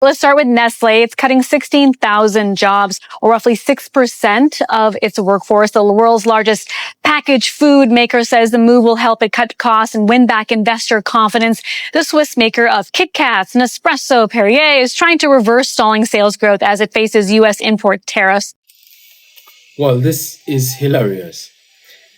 Let's start with Nestle. It's cutting 16,000 jobs, or roughly 6% of its workforce. The world's largest packaged food maker says the move will help it cut costs and win back investor confidence. The Swiss maker of Kit Kats, Nespresso, Perrier is trying to reverse stalling sales growth as it faces U.S. import tariffs. Well, this is hilarious.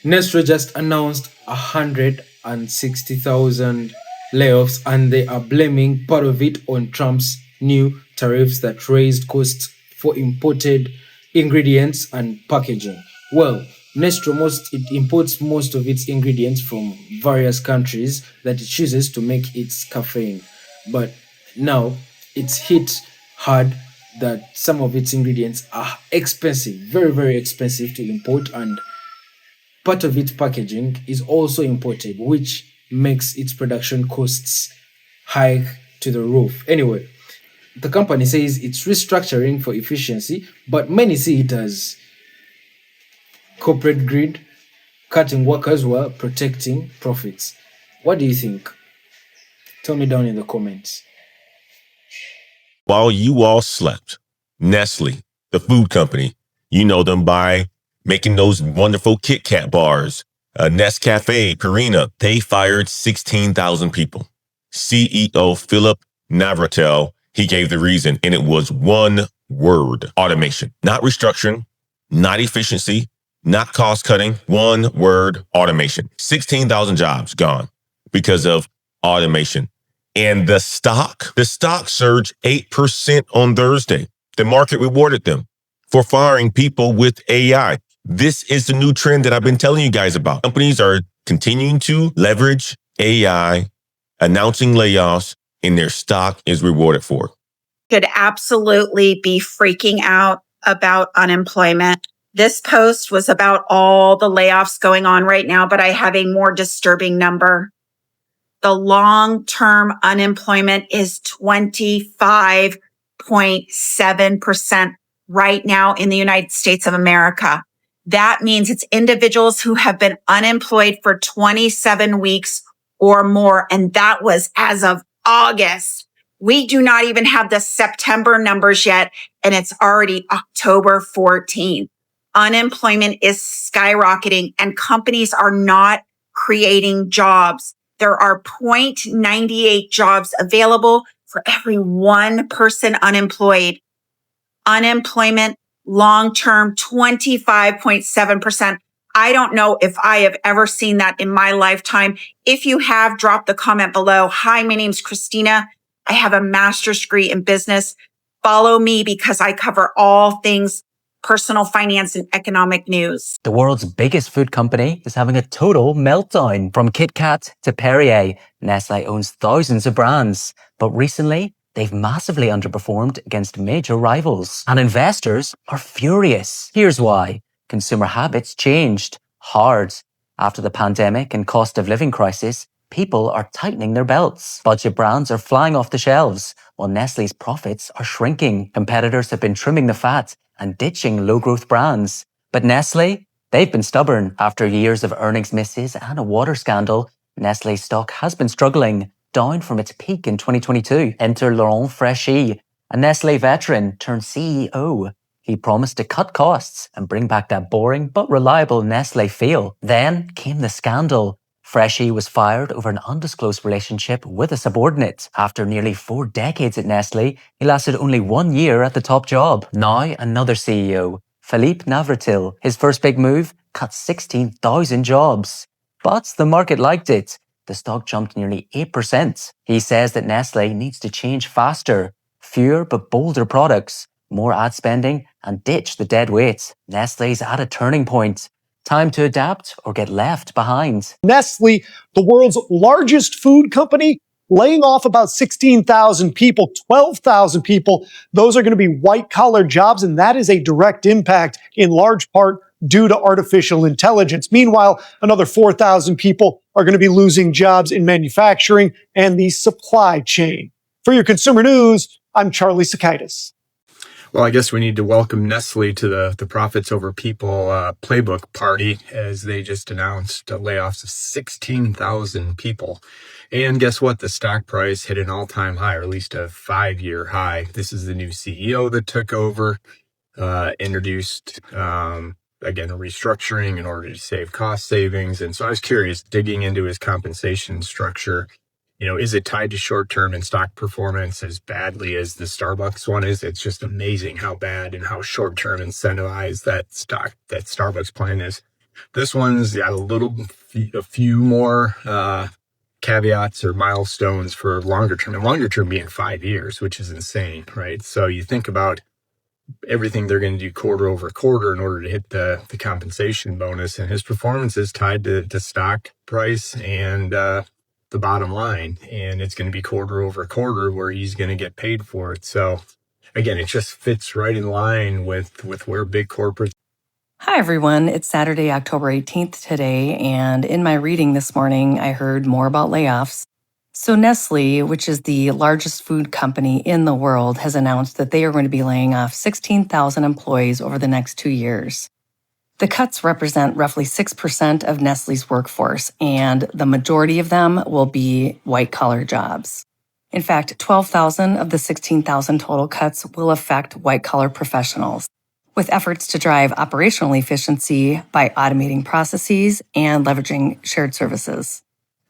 Nestle just announced 160,000 layoffs, and they are blaming part of it on Trump's new tariffs that raised costs for imported ingredients and packaging. Well, Nestle it imports most of its ingredients from various countries that it chooses to make its caffeine. But now it's hit hard that some of its ingredients are expensive, very, very expensive to import, and part of its packaging is also imported, which makes its production costs hike to the roof. Anyway, the company says it's restructuring for efficiency, but many see it as corporate greed, cutting workers while protecting profits. What do you think? Tell me down in the comments. While you all slept, Nestle, the food company, you know them by making those wonderful Kit Kat bars, Nescafe, Purina, they fired 16,000 people. CEO Philip Navratil, he gave the reason, and it was one word: automation. Not restructuring, not efficiency, not cost cutting, one word: automation. 16,000 jobs gone because of automation. And the stock surged 8% on Thursday. The market rewarded them for firing people with AI. This is the new trend that I've been telling you guys about. Companies are continuing to leverage AI, announcing layoffs, and their stock is rewarded for it. Could absolutely be freaking out about unemployment. This post was about all the layoffs going on right now, but I have a more disturbing number. The long-term unemployment is 25.7% right now in the United States of America. That means it's individuals who have been unemployed for 27 weeks or more, and that was as of August. We do not even have the September numbers yet, and it's already October 14th. Unemployment is skyrocketing, and companies are not creating jobs. There are 0.98 jobs available for every one person unemployed. Unemployment, long-term, 25.7%. I don't know if I have ever seen that in my lifetime. If you have, drop the comment below. Hi, my name's Christina. I have a master's degree in business. Follow me because I cover all things personal finance and economic news. The world's biggest food company is having a total meltdown. From Kit Kat to Perrier, Nestle owns thousands of brands. But recently, they've massively underperformed against major rivals. And investors are furious. Here's why. Consumer habits changed hard. After the pandemic and cost of living crisis, people are tightening their belts. Budget brands are flying off the shelves, while Nestle's profits are shrinking. Competitors have been trimming the fat and ditching low-growth brands. But Nestle, they've been stubborn. After years of earnings misses and a water scandal, Nestle's stock has been struggling, down from its peak in 2022. Enter Laurent Fréchy, a Nestle veteran turned CEO. He promised to cut costs and bring back that boring but reliable Nestle feel. Then came the scandal. Fréchy was fired over an undisclosed relationship with a subordinate. After nearly 4 decades at Nestle, he lasted only 1 year at the top job. Now another CEO, Philippe Navratil. His first big move cut 16,000 jobs. But the market liked it. The stock jumped nearly 8%. He says that Nestle needs to change faster, fewer but bolder products, more ad spending, and ditch the dead weight. Nestle's at a turning point. Time to adapt or get left behind. Nestle, the world's largest food company, laying off about 16,000 people, 12,000 people. Those are going to be white-collar jobs, and that is a direct impact in large part due to artificial intelligence. Meanwhile, another 4,000 people are going to be losing jobs in manufacturing and the supply chain. For your consumer news, I'm Charlie Sakaitis. Well, I guess we need to welcome Nestle to the Profits Over People playbook party, as they just announced layoffs of 16,000 people. And guess what? The stock price hit an all-time high, or at least a 5-year high. This is the new CEO that took over, introduced, again, a restructuring in order to save cost savings. And so I was curious, digging into his compensation structure, is it tied to short-term and stock performance as badly as the Starbucks one is? It's just amazing how bad and how short-term incentivized that Starbucks plan is. This one's got a few more caveats or milestones for longer term, and longer term being 5 years, which is insane, right? So you think about everything they're going to do quarter over quarter in order to hit the compensation bonus, and his performance is tied to stock price and the bottom line, and it's going to be quarter over quarter where he's going to get paid for it. So again, it just fits right in line with where big corporates. Hi, everyone. It's Saturday, October 18th today, and in my reading this morning, I heard more about layoffs. So Nestle, which is the largest food company in the world, has announced that they are going to be laying off 16,000 employees over the next 2 years. The cuts represent roughly 6% of Nestle's workforce, and the majority of them will be white-collar jobs. In fact, 12,000 of the 16,000 total cuts will affect white-collar professionals, with efforts to drive operational efficiency by automating processes and leveraging shared services.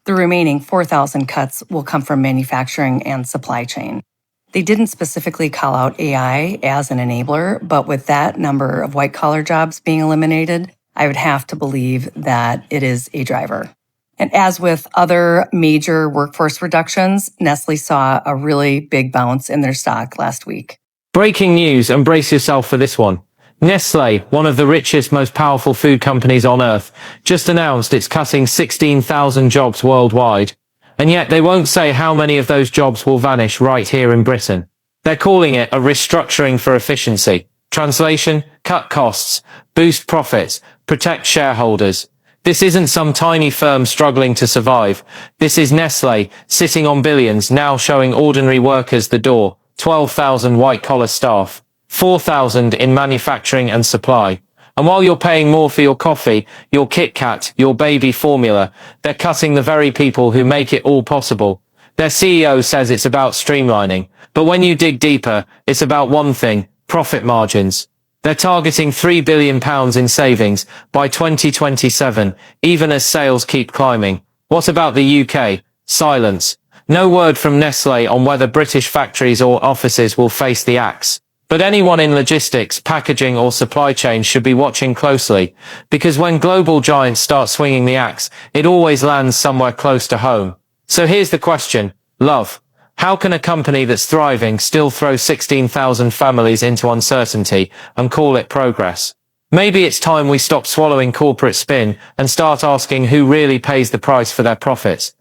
The remaining 4,000 cuts will come from manufacturing and supply chain. They didn't specifically call out AI as an enabler, but with that number of white-collar jobs being eliminated, I would have to believe that it is a driver. And as with other major workforce reductions, Nestle saw a really big bounce in their stock last week. Breaking news, and brace yourself for this one. Nestle, one of the richest, most powerful food companies on earth, just announced it's cutting 16,000 jobs worldwide. And yet they won't say how many of those jobs will vanish right here in Britain. They're calling it a restructuring for efficiency. Translation: cut costs, boost profits, protect shareholders. This isn't some tiny firm struggling to survive. This is Nestle, sitting on billions, now showing ordinary workers the door. 12,000 white-collar staff, 4,000 in manufacturing and supply. And while you're paying more for your coffee, your Kit Kat, your baby formula, they're cutting the very people who make it all possible. Their CEO says it's about streamlining, but when you dig deeper, it's about one thing: profit margins. They're targeting £3 billion in savings by 2027, even as sales keep climbing. What about the UK? Silence. No word from Nestle on whether British factories or offices will face the axe. But anyone in logistics, packaging, or supply chain should be watching closely, because when global giants start swinging the axe, it always lands somewhere close to home. So here's the question, love. How can a company that's thriving still throw 16,000 families into uncertainty and call it progress? Maybe it's time we stop swallowing corporate spin and start asking who really pays the price for their profits.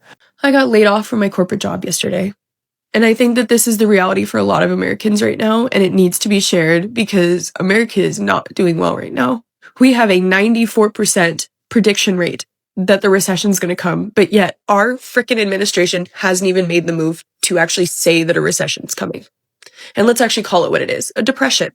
I got laid off from my corporate job yesterday. And I think that this is the reality for a lot of Americans right now, and it needs to be shared because America is not doing well right now. We have a 94% prediction rate that the recession is going to come, but yet our frickin' administration hasn't even made the move to actually say that a recession is coming. And let's actually call it what it is, a depression.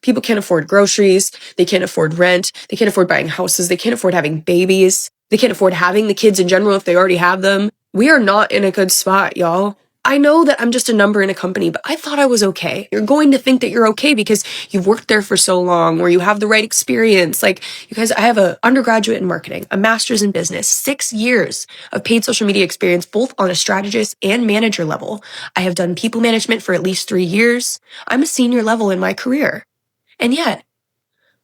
People can't afford groceries, they can't afford rent, they can't afford buying houses, they can't afford having babies, they can't afford having the kids in general if they already have them. We are not in a good spot, y'all. I know that I'm just a number in a company, but I thought I was okay. You're going to think that you're okay because you've worked there for so long or you have the right experience. Like, you guys, I have an undergraduate in marketing, a master's in business, 6 years of paid social media experience, both on a strategist and manager level. I have done people management for at least 3 years. I'm a senior level in my career. And yet,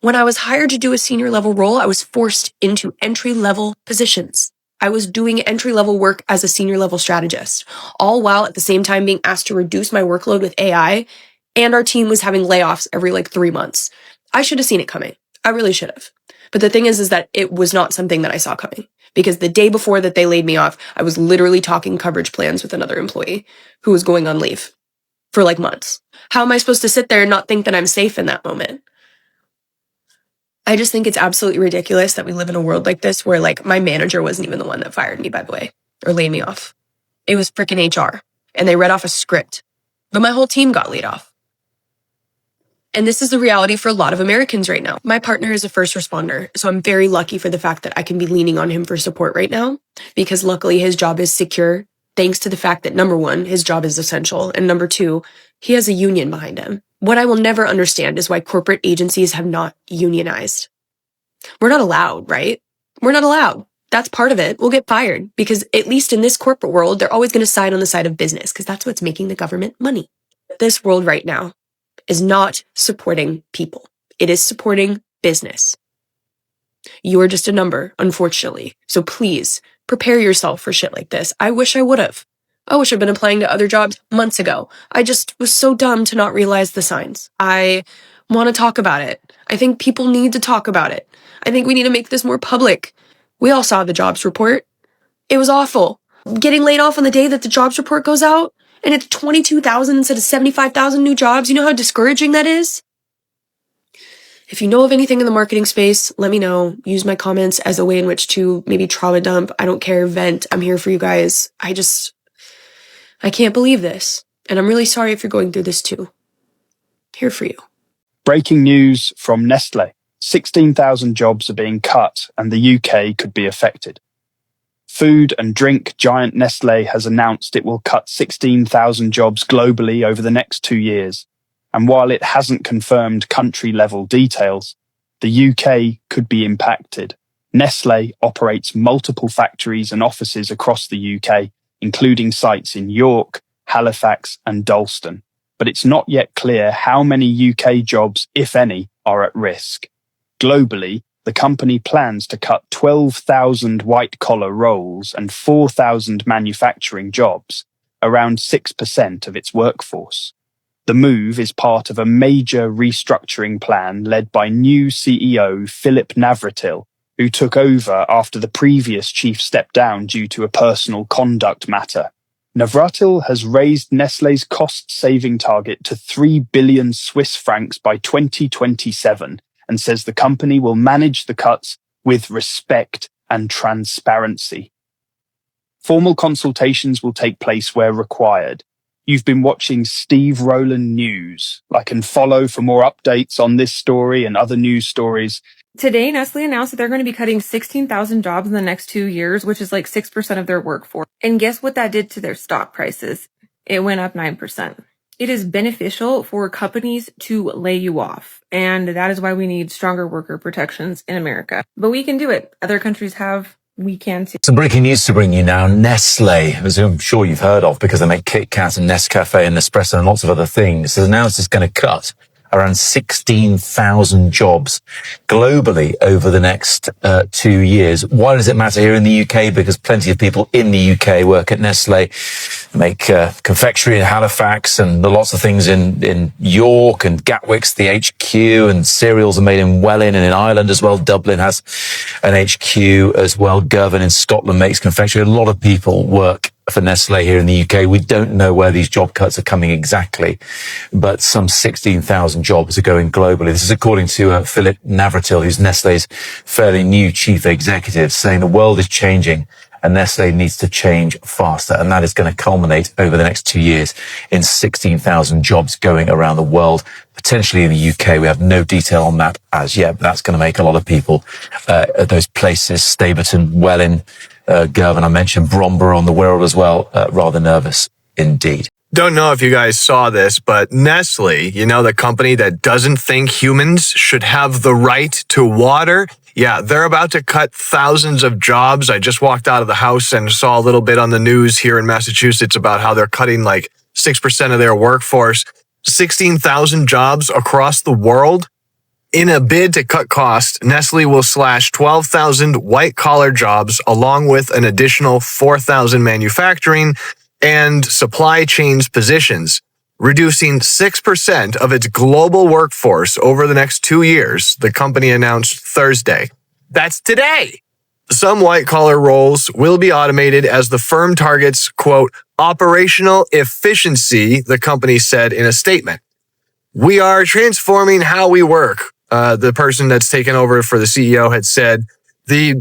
when I was hired to do a senior level role, I was forced into entry level positions. I was doing entry-level work as a senior-level strategist, all while at the same time being asked to reduce my workload with AI, and our team was having layoffs every 3 months. I should have seen it coming. I really should have. But the thing is that it was not something that I saw coming, because the day before that they laid me off, I was literally talking coverage plans with another employee who was going on leave for months. How am I supposed to sit there and not think that I'm safe in that moment? I just think it's absolutely ridiculous that we live in a world like this where my manager wasn't even the one that fired me, by the way, or laid me off. It was freaking HR, and they read off a script, but my whole team got laid off. And this is the reality for a lot of Americans right now. My partner is a first responder, so I'm very lucky for the fact that I can be leaning on him for support right now, because luckily his job is secure thanks to the fact that number one, his job is essential, and number two, he has a union behind him. What I will never understand is why corporate agencies have not unionized. We're not allowed, right? We're not allowed. That's part of it. We'll get fired because at least in this corporate world, they're always going to side on the side of business because that's what's making the government money. This world right now is not supporting people. It is supporting business. You are just a number, unfortunately. So please prepare yourself for shit like this. I wish I would have. I wish I'd been applying to other jobs months ago. I just was so dumb to not realize the signs. I want to talk about it. I think people need to talk about it. I think we need to make this more public. We all saw the jobs report. It was awful. Getting laid off on the day that the jobs report goes out, and it's 22,000 instead of 75,000 new jobs. You know how discouraging that is? If you know of anything in the marketing space, let me know. Use my comments as a way in which to maybe trauma dump. I don't care, vent. I'm here for you guys. I can't believe this. And I'm really sorry if you're going through this too. Here for you. Breaking news from Nestlé. 16,000 jobs are being cut and the UK could be affected. Food and drink giant Nestlé has announced it will cut 16,000 jobs globally over the next 2 years. And while it hasn't confirmed country-level details, the UK could be impacted. Nestlé operates multiple factories and offices across the UK, including sites in York, Halifax and Dalston. But it's not yet clear how many UK jobs, if any, are at risk. Globally, the company plans to cut 12,000 white-collar roles and 4,000 manufacturing jobs, around 6% of its workforce. The move is part of a major restructuring plan led by new CEO Philip Navratil, who took over after the previous chief stepped down due to a personal conduct matter. Navratil has raised Nestlé's cost-saving target to 3 billion Swiss francs by 2027 and says the company will manage the cuts with respect and transparency. Formal consultations will take place where required. You've been watching Steve Rowland News. Like and follow for more updates on this story and other news stories. Today, Nestle announced that they're going to be cutting 16,000 jobs in the next 2 years, which is like 6% of their workforce. And guess what that did to their stock prices? It went up 9%. It is beneficial for companies to lay you off. And that is why we need stronger worker protections in America. But we can do it. Other countries have. We can too. Some breaking news to bring you now. Nestle, as I'm sure you've heard of because they make Kit Kat and Nescafe and Nespresso and lots of other things, has announced it's going to cut around 16,000 jobs globally over the next 2 years. Why does it matter here in the UK? Because plenty of people in the UK work at Nestle, make confectionery in Halifax and lots of things in York and Gatwick's the HQ, and cereals are made in Welwyn and in Ireland as well. Dublin has an HQ as well. Girvan in Scotland makes confectionery. A lot of people work for Nestle here in the UK. We don't know where these job cuts are coming exactly, but some 16,000 jobs are going globally. This is according to Philip Navratil, who's Nestle's fairly new chief executive, saying the world is changing and Nestle needs to change faster. And that is going to culminate over the next 2 years in 16,000 jobs going around the world, potentially in the UK. We have no detail on that as yet, but that's going to make a lot of people at those places, Staverton, Welwyn, Girvan, I mentioned Bromber on the Wirral as well, rather nervous indeed. Don't know if you guys saw this, but Nestle, you know, the company that doesn't think humans should have the right to water. Yeah, they're about to cut thousands of jobs. I just walked out of the house and saw a little bit on the news here in Massachusetts about how they're cutting like 6% of their workforce, 16,000 jobs across the world. In a bid to cut costs, Nestle will slash 12,000 white-collar jobs along with an additional 4,000 manufacturing and supply chains positions, reducing 6% of its global workforce over the next 2 years, the company announced Thursday. That's today. Some white-collar roles will be automated as the firm targets, quote, operational efficiency, the company said in a statement. We are transforming how we work. The person that's taken over for the CEO had said. The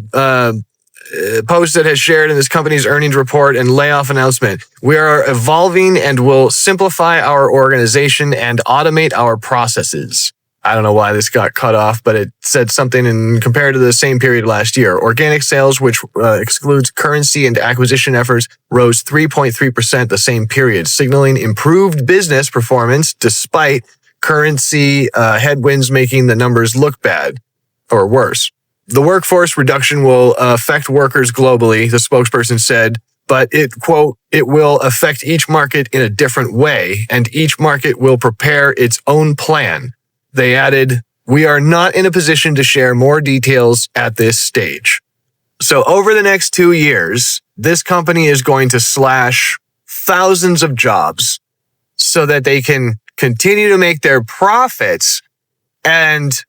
post that has shared in this company's earnings report and layoff announcement. We are evolving and will simplify our organization and automate our processes. I don't know why this got cut off, but it said something in compared to the same period last year. Organic sales, which excludes currency and acquisition efforts, rose 3.3% the same period, signaling improved business performance despite currency headwinds making the numbers look bad or worse. The workforce reduction will affect workers globally, the spokesperson said, but it, quote, it will affect each market in a different way, and each market will prepare its own plan. They added, we are not in a position to share more details at this stage. So over the next 2 years, this company is going to slash thousands of jobs so that they can continue to make their profits, and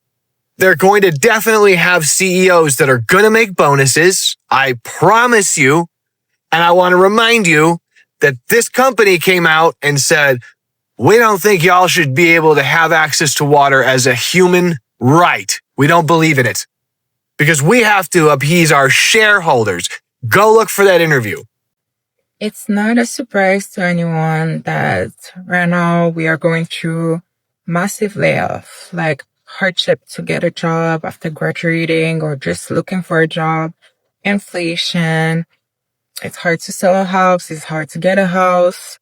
they're going to definitely have CEOs that are going to make bonuses. I promise you. And I want to remind you that this company came out and said, we don't think y'all should be able to have access to water as a human right. We don't believe in it because we have to appease our shareholders. Go look for that interview. It's not a surprise to anyone that right now we are going through massive layoff, like hardship to get a job after graduating or just looking for a job, inflation. It's hard to sell a house. It's hard to get a house.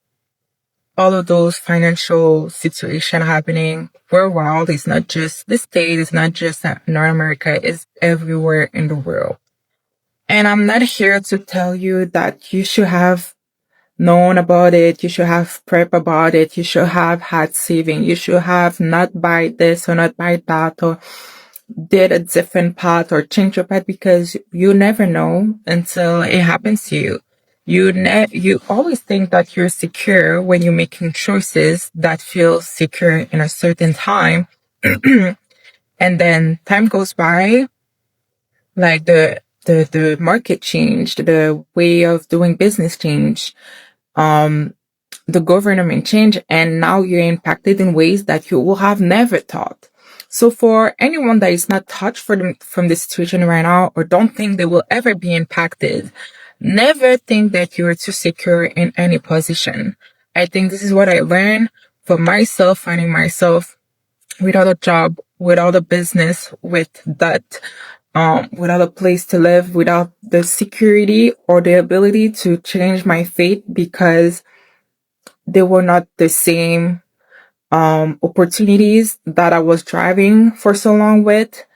All of those financial situation happening worldwide. It's not just the state. It's not just North America. It's everywhere in the world. And I'm not here to tell you that you should have known about it. You should have prep about it. You should have had saving. You should have not buy this or not buy that or did a different path or change your path, because you never know until it happens to you. You always think that you're secure when you're making choices that feel secure in a certain time. And then time goes by, like the market changed, the way of doing business changed, the government changed, and now you're impacted in ways that you will have never thought. So for anyone that is not touched from the situation right now, or don't think they will ever be impacted, never think that you're too secure in any position. I think this is what I learned for myself, finding myself without a job, without a business, without a place to live, without the security or the ability to change my fate, because they were not the same opportunities that I was driving for so long with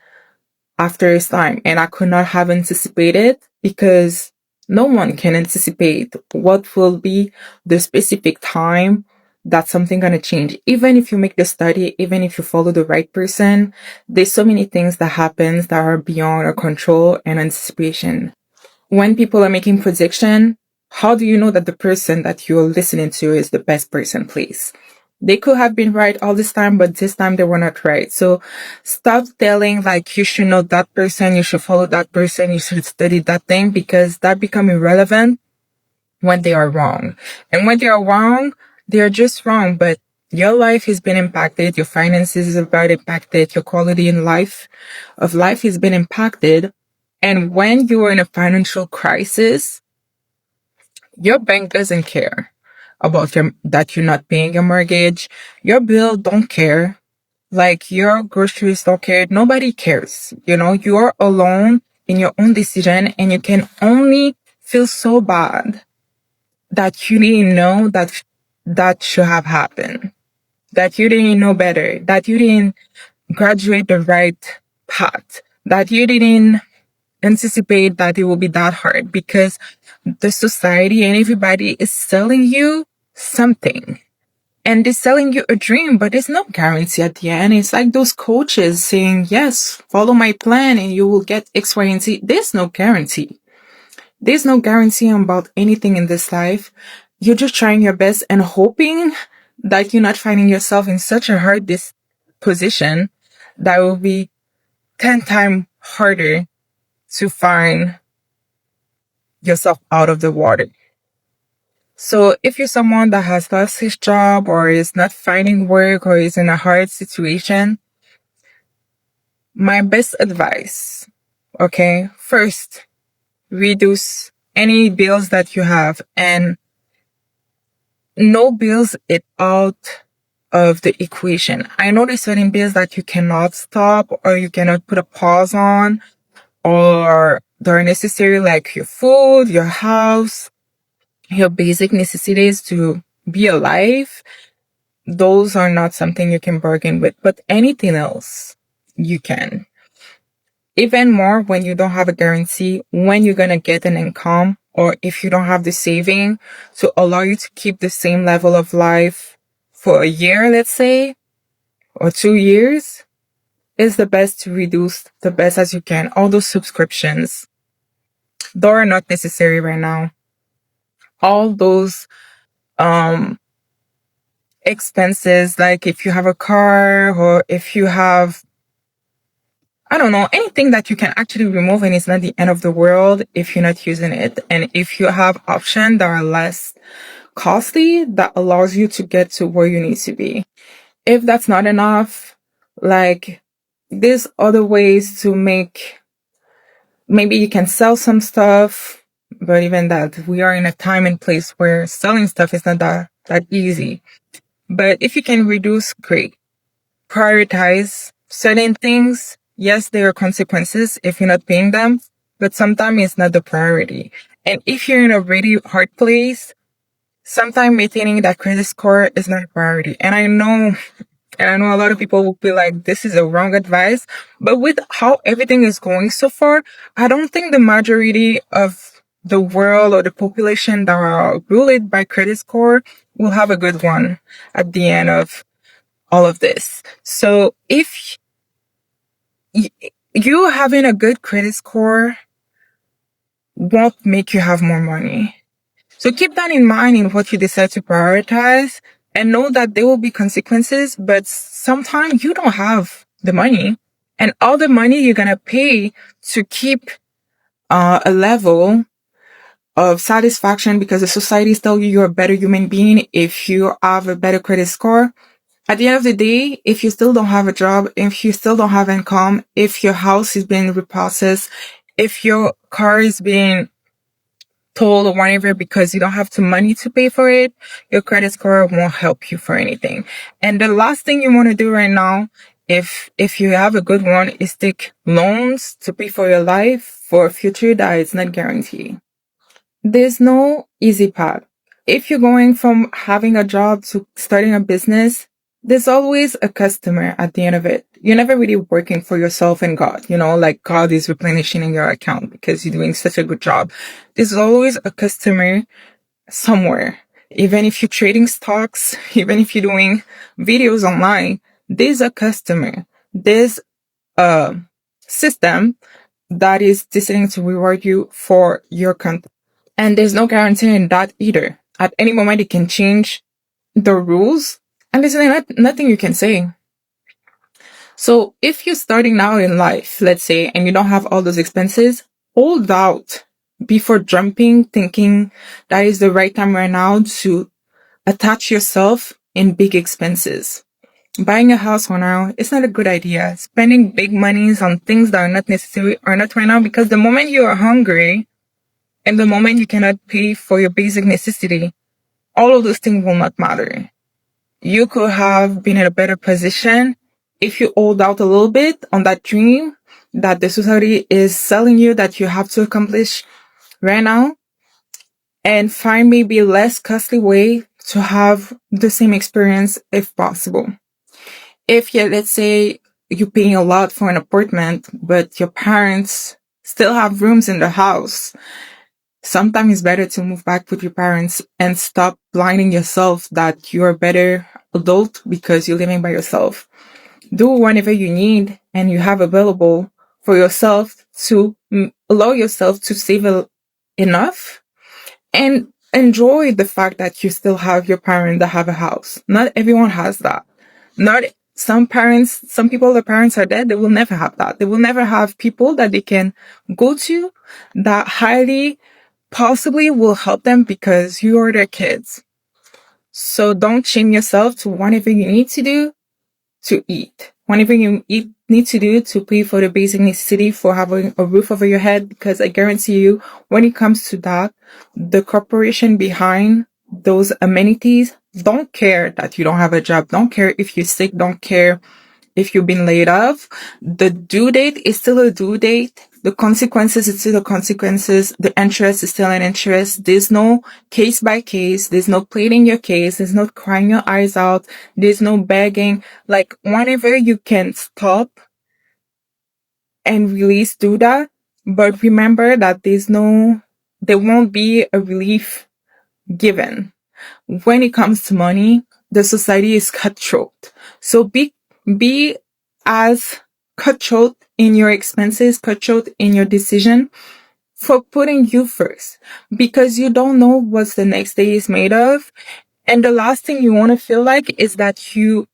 after this time. And I could not have anticipated, because no one can anticipate what will be the specific time that something gonna change. Even if you make the study, even if you follow the right person, there's so many things that happens that are beyond our control and anticipation. When people are making prediction, how do you know that the person that you're listening to is the best person, please? They could have been right all this time, but this time they were not right. So stop telling like you should know that person, you should follow that person, you should study that thing, because that become irrelevant when they are wrong. And when they are wrong, they are just wrong. But your life has been impacted, your finances have been impacted, your quality in life has been impacted. And when you are in a financial crisis, your bank doesn't care about that you're not paying your mortgage. Your bill don't care. Like your groceries don't care. Nobody cares. You know, you're alone in your own decision, and you can only feel so bad that you didn't know that should have happened, that you didn't know better, that you didn't graduate the right path, that you didn't anticipate that it will be that hard, because the society and everybody is selling you something, and they're selling you a dream, but there's no guarantee at the end. It's like those coaches saying, yes, follow my plan and you will get X, Y, and Z. There's no guarantee. There's no guarantee about anything in this life. You're just trying your best and hoping that you're not finding yourself in such a hard position that will be 10 times harder to find yourself out of the water. So if you're someone that has lost his job or is not finding work or is in a hard situation, my best advice, okay, first, reduce any bills that you have, and no bills it out of the equation. I know there's certain bills that you cannot stop or you cannot put a pause on, or they're necessary, like your food, your house, your basic necessities to be alive. Those are not something you can bargain with, but anything else you can. Even more when you don't have a guarantee when you're going to get an income, or if you don't have the saving to allow you to keep the same level of life for a year, let's say, or 2 years, it's the best to reduce the best as you can. All those subscriptions, they are not necessary right now. All those expenses, like if you have a car, or if you have, I don't know, anything that you can actually remove and it's not the end of the world if you're not using it. And if you have options that are less costly, that allows you to get to where you need to be. If that's not enough, like there's other ways to make, maybe you can sell some stuff, but even that, we are in a time and place where selling stuff is not that easy. But if you can reduce, great. Prioritize certain things. Yes, there are consequences if you're not paying them, but sometimes it's not the priority. And if you're in a really hard place, sometimes maintaining that credit score is not a priority. And I know a lot of people will be like, this is a wrong advice. But with how everything is going so far, I don't think the majority of the world or the population that are ruled by credit score will have a good one at the end of all of this. So if you having a good credit score won't make you have more money. So keep that in mind in what you decide to prioritize, and know that there will be consequences, but sometimes you don't have the money, and all the money you're going to pay to keep a level of satisfaction because the society tells you you're a better human being if you have a better credit score. At the end of the day, if you still don't have a job, if you still don't have income, if your house is being repossessed, if your car is being told or whatever because you don't have the money to pay for it, your credit score won't help you for anything. And the last thing you want to do right now, if you have a good one, is take loans to pay for your life for a future that is not guaranteed. There's no easy path. If you're going from having a job to starting a business, there's always a customer at the end of it. You're never really working for yourself and God, like God is replenishing in your account because you're doing such a good job. There's always a customer somewhere. Even if you're trading stocks, even if you're doing videos online, there's a customer. There's a system that is deciding to reward you for your content. And there's no guarantee in that either. At any moment, it can change the rules, and there's nothing you can say. So if you're starting now in life, let's say, and you don't have all those expenses, hold out before jumping, thinking that is the right time right now to attach yourself in big expenses. Buying a house for now, it's not a good idea. Spending big monies on things that are not necessary or not right now, because the moment you are hungry and the moment you cannot pay for your basic necessity, all of those things will not matter. You could have been in a better position if you hold out a little bit on that dream that the society is selling you that you have to accomplish right now, and find maybe a less costly way to have the same experience if possible. If let's say you're paying a lot for an apartment, but your parents still have rooms in the house, sometimes it's better to move back with your parents and stop blinding yourself that you're a better adult because you're living by yourself. Do whatever you need and you have available for yourself to allow yourself to save enough and enjoy the fact that you still have your parents that have a house. Not everyone has that. Some people, their parents are dead. They will never have that. They will never have people that they can go to that highly possibly will help them because you are their kids. So don't shame yourself to whatever you need to do to eat. Whatever you need to do to pay for the basic necessity for having a roof over your head, because I guarantee you, when it comes to that, the corporation behind those amenities Don't care that you don't have a job. Don't care if you're sick. Don't care if you've been laid off. The due date is still a due date. The consequences is still the consequences. The interest is still an interest. There's no case by case. There's no pleading your case. There's no crying your eyes out. There's no begging. Like, whenever you can stop and release, do that. But remember that there won't be a relief given. When it comes to money, the society is cutthroat. So be as cutthroat in your expenses, cutthroat in your decision for putting you first, because you don't know what the next day is made of. And the last thing you want to feel like is that you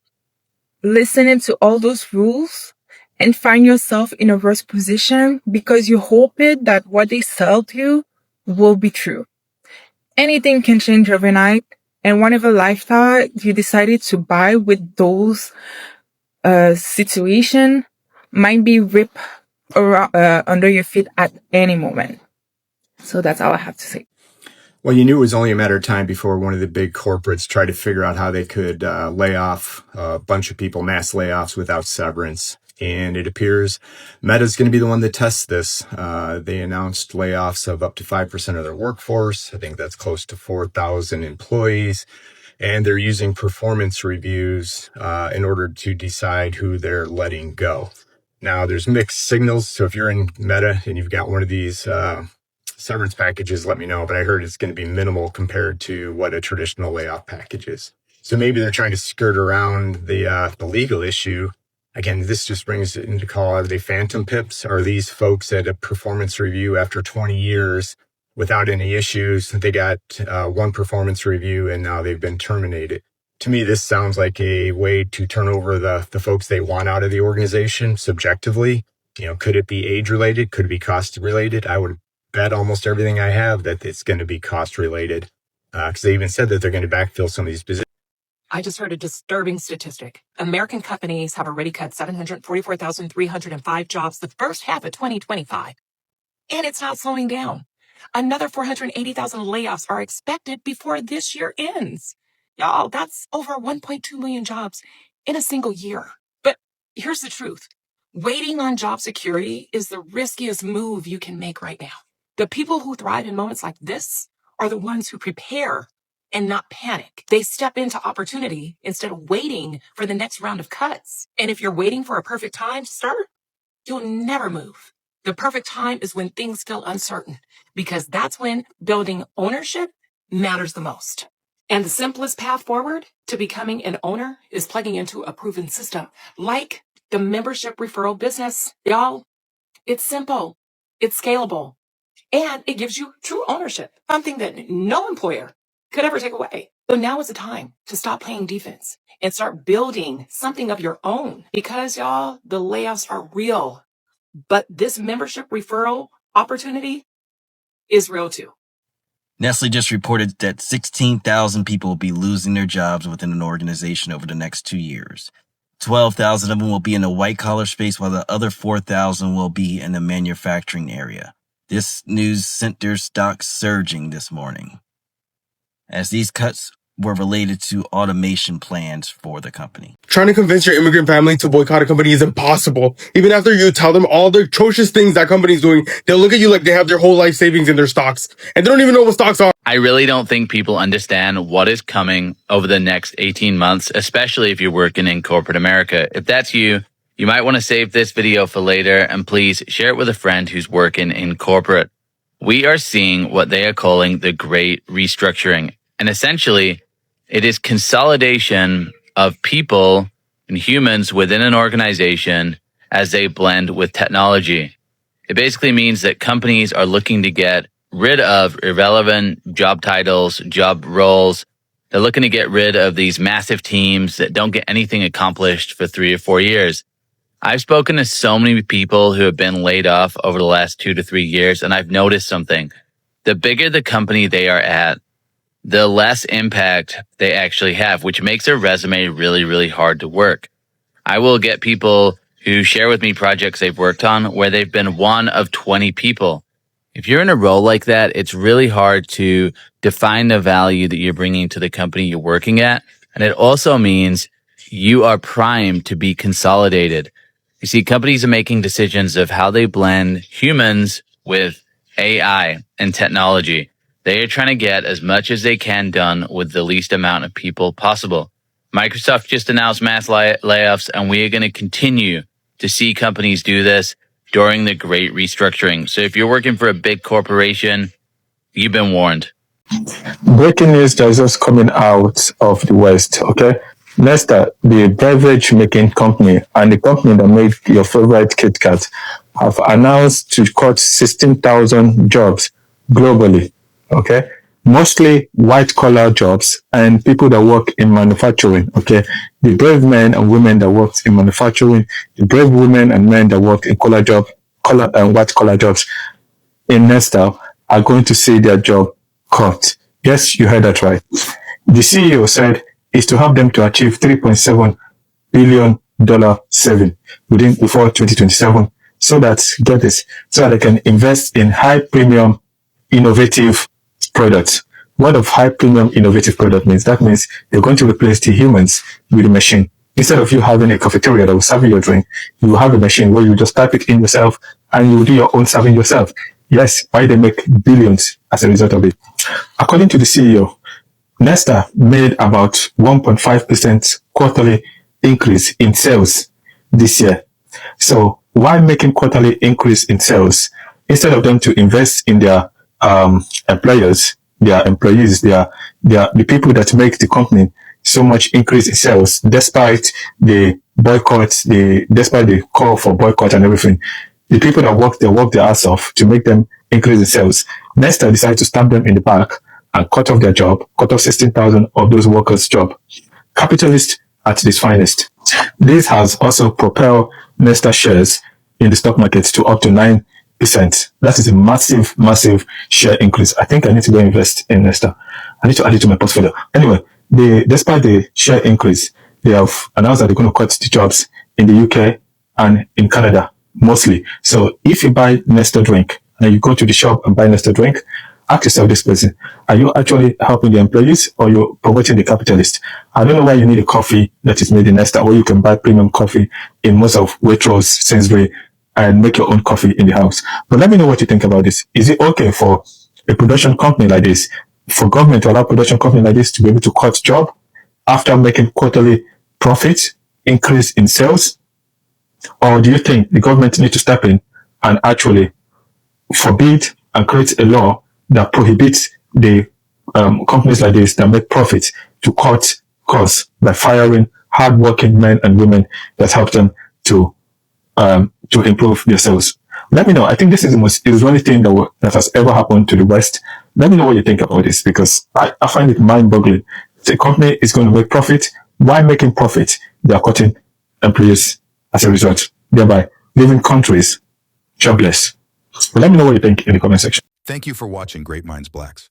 listening to all those rules and find yourself in a worse position because you hope it that what they sell to you will be true. Anything can change overnight, and whatever lifestyle you decided to buy with those situation might be ripped around, under your feet at any moment. So that's all I have to say. Well, you knew it was only a matter of time before one of the big corporates tried to figure out how they could lay off a bunch of people, mass layoffs without severance. And it appears Meta's going to be the one that tests this. They announced layoffs of up to 5% of their workforce. I think that's close to 4,000 employees. And they're using performance reviews in order to decide who they're letting go. Now, there's mixed signals. So if you're in Meta and you've got one of these severance packages, let me know. But I heard it's going to be minimal compared to what a traditional layoff package is. So maybe they're trying to skirt around the legal issue. Again, this just brings it into call, are they phantom pips? Are these folks at a performance review after 20 years without any issues? They got one performance review and now they've been terminated. To me, this sounds like a way to turn over the folks they want out of the organization subjectively. You know, could it be age related? Could it be cost related? I would bet almost everything I have that it's going to be cost related, because they even said that they're going to backfill some of these positions. I just heard a disturbing statistic. American companies have already cut 744,305 jobs the first half of 2025. And it's not slowing down. Another 480,000 layoffs are expected before this year ends. Y'all, that's over 1.2 million jobs in a single year. But here's the truth. Waiting on job security is the riskiest move you can make right now. The people who thrive in moments like this are the ones who prepare and not panic. They step into opportunity instead of waiting for the next round of cuts. And if you're waiting for a perfect time to start, you'll never move. The perfect time is when things feel uncertain, because that's when building ownership matters the most. And the simplest path forward to becoming an owner is plugging into a proven system, like the membership referral business. Y'all, it's simple, it's scalable, and it gives you true ownership, something that no employer could ever take away. So now is the time to stop playing defense and start building something of your own, because y'all, the layoffs are real, but this membership referral opportunity is real too. Nestle just reported that 16,000 people will be losing their jobs within an organization over the next 2 years. 12,000 of them will be in the white-collar space, while the other 4,000 will be in the manufacturing area. This news sent their stocks surging this morning, as these cuts were related to automation plans for the company. Trying to convince your immigrant family to boycott a company is impossible. Even after you tell them all the atrocious things that company's doing, they'll look at you like they have their whole life savings in their stocks, and they don't even know what stocks are. I really don't think people understand what is coming over the next 18 months, especially if you're working in corporate America. If that's you, you might want to save this video for later, and please share it with a friend who's working in corporate. We are seeing what they are calling the Great Restructuring. And essentially, it is consolidation of people and humans within an organization as they blend with technology. It basically means that companies are looking to get rid of irrelevant job titles, job roles. They're looking to get rid of these massive teams that don't get anything accomplished for 3 or 4 years. I've spoken to so many people who have been laid off over the last 2 to 3 years, and I've noticed something. The bigger the company they are at, the less impact they actually have, which makes their resume really, really hard to work. I will get people who share with me projects they've worked on where they've been one of 20 people. If you're in a role like that, it's really hard to define the value that you're bringing to the company you're working at. And it also means you are primed to be consolidated. You see, companies are making decisions of how they blend humans with AI and technology. They are trying to get as much as they can done with the least amount of people possible. Microsoft just announced mass layoffs, and we are going to continue to see companies do this during the great restructuring. So if you're working for a big corporation, you've been warned. Breaking news that is just coming out of the West, okay? Nestle, the beverage making company and the company that made your favorite Kit Kat, have announced to cut 16,000 jobs globally, okay? Mostly white collar jobs and people that work in manufacturing, okay? The brave men and women that work in manufacturing, the brave women and men that work in white collar jobs in Nestle are going to see their job cut. Yes, you heard that right. The CEO said is to help them to achieve $3.7 billion saving before 2027 so that, get this, so that they can invest in high premium innovative products. What of high premium innovative product means? That means they're going to replace the humans with a machine. Instead of you having a cafeteria that will serve you your drink, you will have a machine where you just type it in yourself and you will do your own serving yourself. Yes, why they make billions as a result of it. According to the CEO, Nestle made about 1.5% quarterly increase in sales this year. So why making quarterly increase in sales instead of them to invest in their employees, the people that make the company so much increase in sales despite the boycotts, despite the call for boycott and everything. The people that work their ass off to make them increase in sales. Nestle decided to stab them in the back and cut off their job, cut off 16,000 of those workers' job. Capitalist at its finest. This has also propelled Nestle shares in the stock market to up to 9%. That is a massive, massive share increase. I think I need to go invest in Nestle. I need to add it to my portfolio. Anyway, despite the share increase, they have announced that they're going to cut the jobs in the UK and in Canada, mostly. So if you buy Nestle drink and you go to the shop and buy Nestle drink, ask yourself this question. Are you actually helping the employees or you're promoting the capitalist? I don't know why you need a coffee that is made in Nestle or you can buy premium coffee in most of Waitrose, Sainsbury, and make your own coffee in the house. But let me know what you think about this. Is it okay for a production company like this, for government to allow production company like this to be able to cut job after making quarterly profit, increase in sales? Or do you think the government needs to step in and actually forbid and create a law that prohibits the companies like this that make profits to cut costs by firing hardworking men and women that help them to improve their sales? Let me know. I think this is the only thing that has ever happened to the West. Let me know what you think about this because I find it mind-boggling. The company is going to make profit. Why making profit? They are cutting employees as a result, thereby leaving countries jobless. But let me know what you think in the comment section. Thank you for watching Great Minds Blacks.